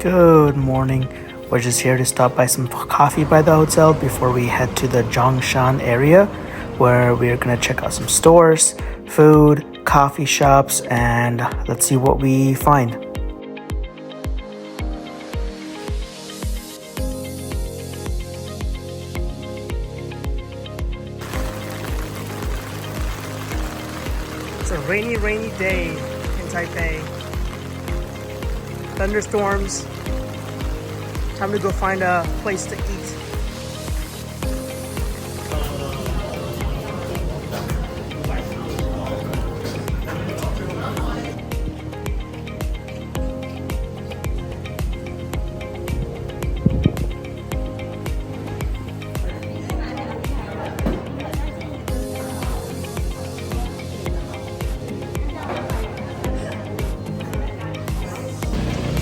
Good morning. We're just here to stop by some coffee by the hotel before we head to the Zhongshan area, where we're gonna check out some stores, food, coffee shops, and let's see what we find. It's a rainy day in Taipei. Thunderstorms. Time to go find a place to eat.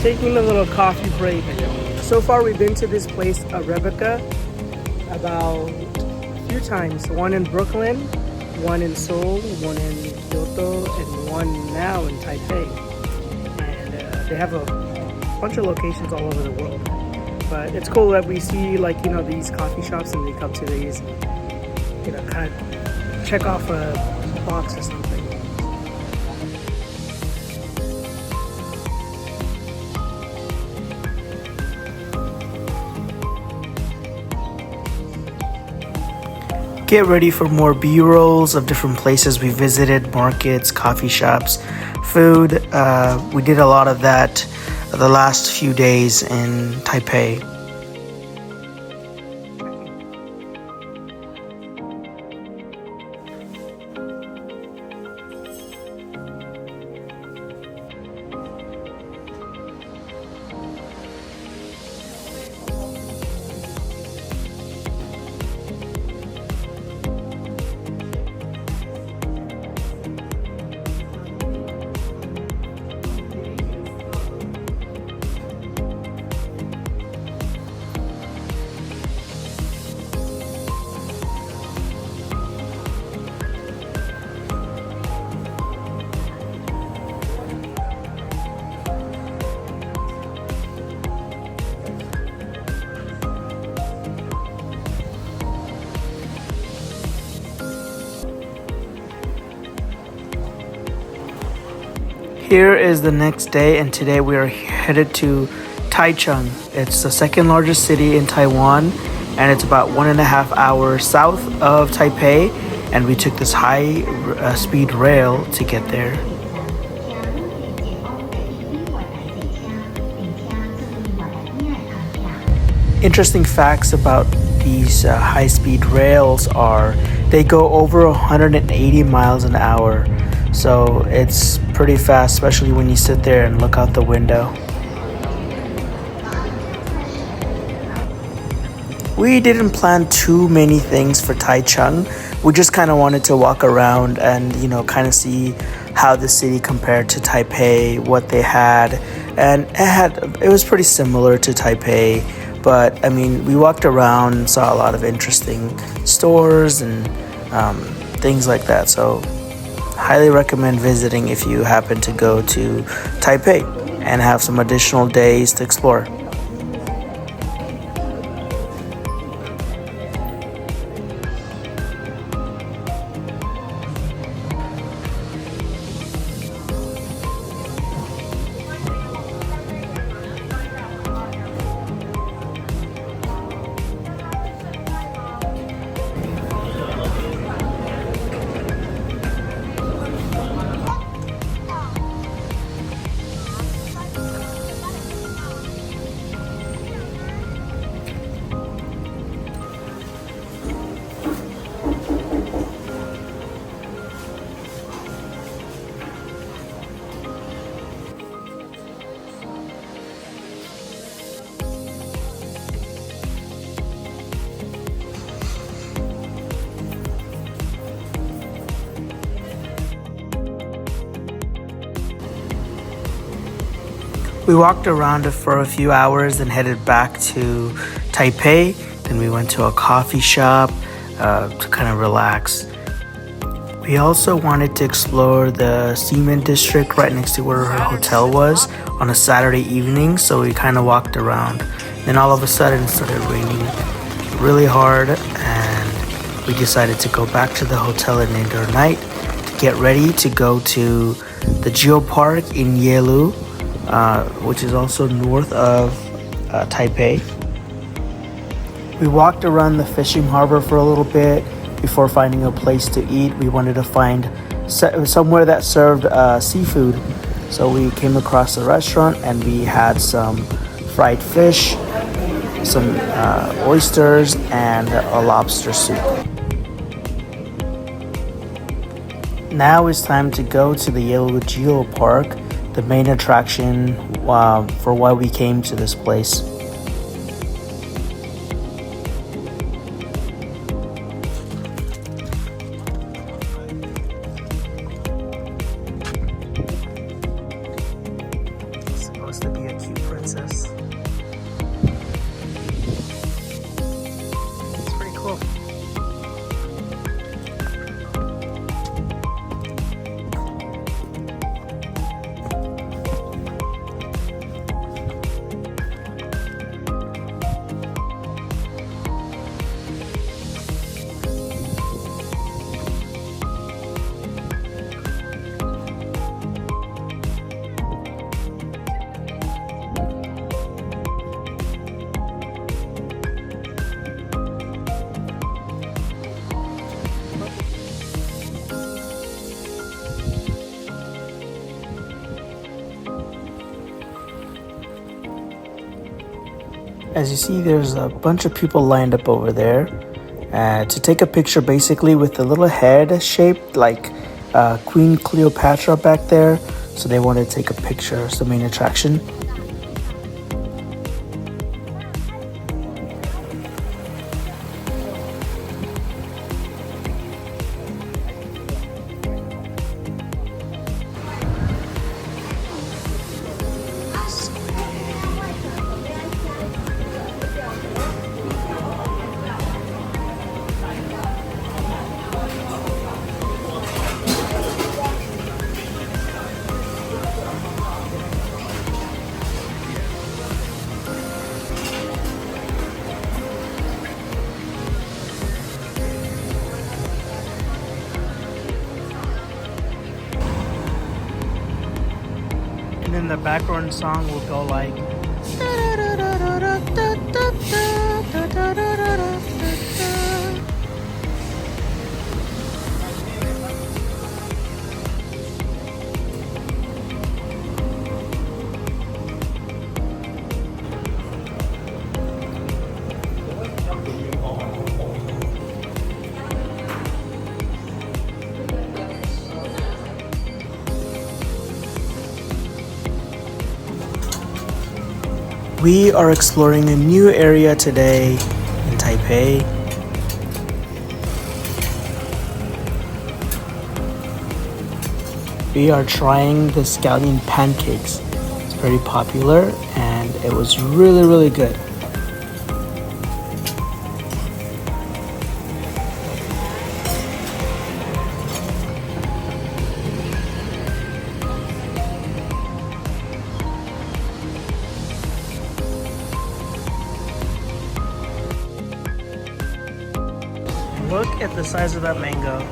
Taking a little coffee break. So far we've been to this place, Arabica, about a few times. One in Brooklyn, one in Seoul, one in Kyoto, and one now in Taipei. And they have a bunch of locations all over the world. But it's cool that we see these coffee shops and we come to these, kind of check off a box or something. Get ready for more B-rolls of different places we visited, markets, coffee shops, food. We did a lot of that the last few days in Taipei. Here is the next day, and today we are headed to Taichung. It's the second largest city in Taiwan, and it's about 1.5 hours south of Taipei, and we took this high speed rail to get there. Interesting facts about these high-speed rails are they go over 180 miles an hour. So it's pretty fast, especially when you sit there and look out the window. We didn't plan too many things for Taichung. We just kind of wanted to walk around and, kind of see how the city compared to Taipei, what they had. And it was pretty similar to Taipei. But, we walked around and saw a lot of interesting stores and things like that. So highly recommend visiting if you happen to go to Taipei and have some additional days to explore. We walked around it for a few hours and headed back to Taipei. Then we went to a coffee shop to kind of relax. We We also wanted to explore the cement district right next to where her hotel was on a Saturday evening, so we kind of walked around. Then all of a sudden it started raining really hard, and we decided to go back to the hotel and end our night to get ready to go to the Geopark in Yehliu, which is also north of Taipei. We walked around the fishing harbor for a little bit before finding a place to eat. We wanted to find somewhere that served seafood. So we came across a restaurant and we had some fried fish, some oysters, and a lobster soup. Now it's time to go to the Yehliu Geopark, the main attraction for why we came to this place. Supposed to be a cute princess. It's pretty cool. As you see, there's a bunch of people lined up over there to take a picture, basically with a little head shaped like Queen Cleopatra back there. So they wanted to take a picture. It's the main attraction. And then the background song will go like. We are exploring a new area today in Taipei. We are trying the scallion pancakes. It's very popular and it was really good. Look at the size of that mango.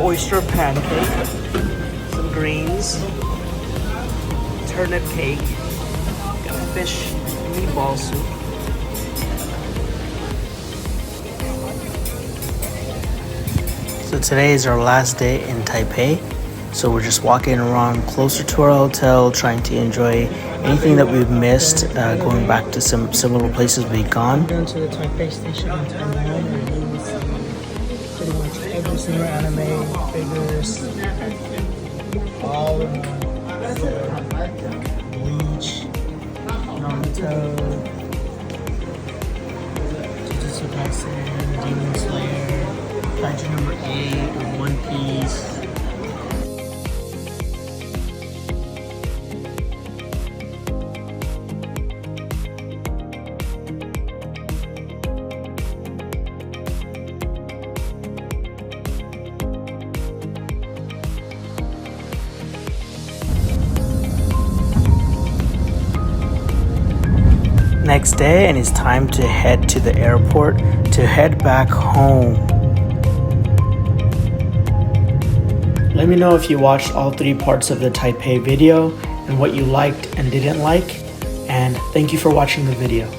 Oyster pancake, some greens, turnip cake, got fish meatball soup. So today is our last day in Taipei. So we're just walking around closer to our hotel, trying to enjoy anything that we've missed, going back to some similar places we've gone. Going to the Taipei station in Taiwan, where you will see pretty much every single anime figures, all in one. Bleach, Naruto, Jujutsu Kaisen, Demon Slayer, Kaiju number 8, One Piece. Next day, and it's time to head to the airport to head back home. Let me know if you watched all 3 parts of the Taipei video and what you liked and didn't like, and thank you for watching the video.